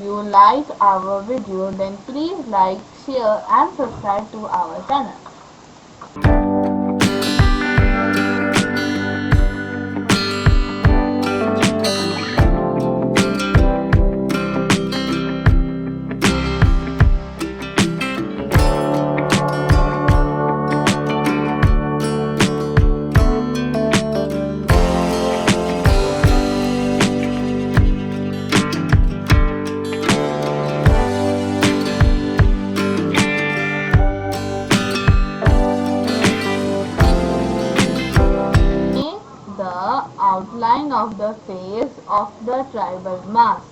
you like our video, then please like, share and subscribe to our channel. Make the outline of the face of the tribal mask.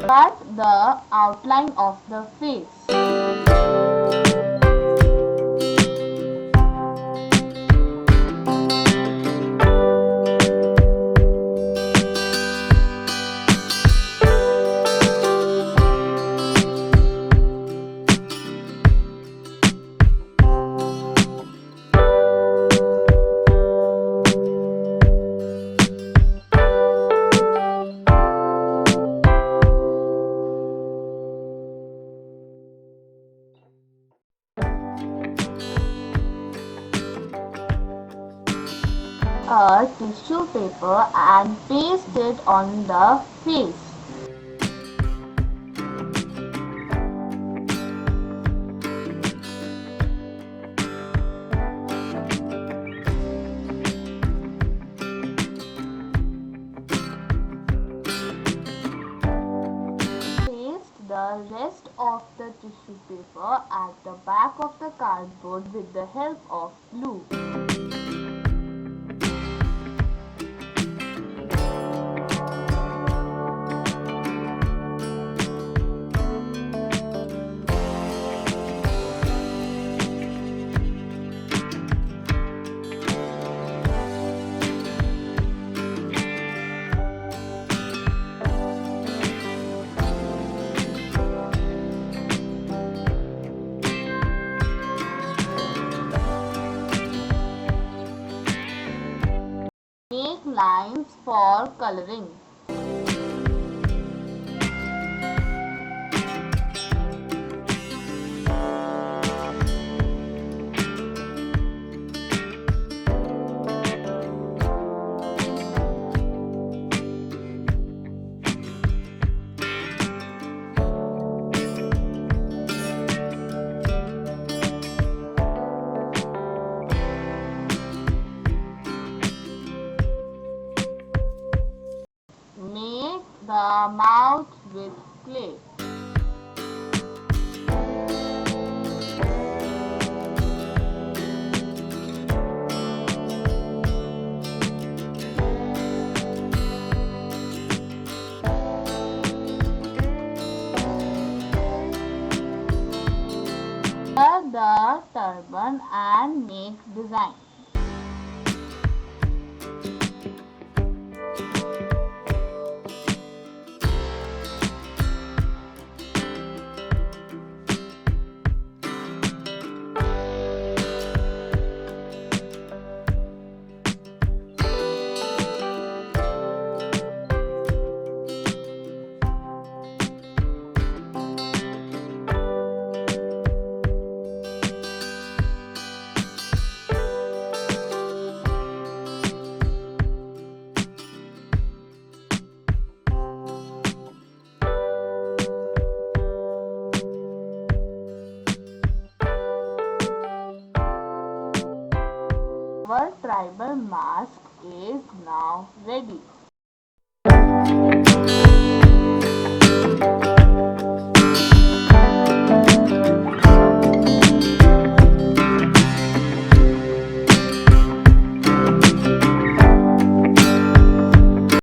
Cut the outline of the face. A tissue paper and paste it on the face. Paste the rest of the tissue paper at the back of the cardboard with the help of glue. Make lines for coloring. Make the mouth with clay. Color the turban and make design. fiber mask is now ready.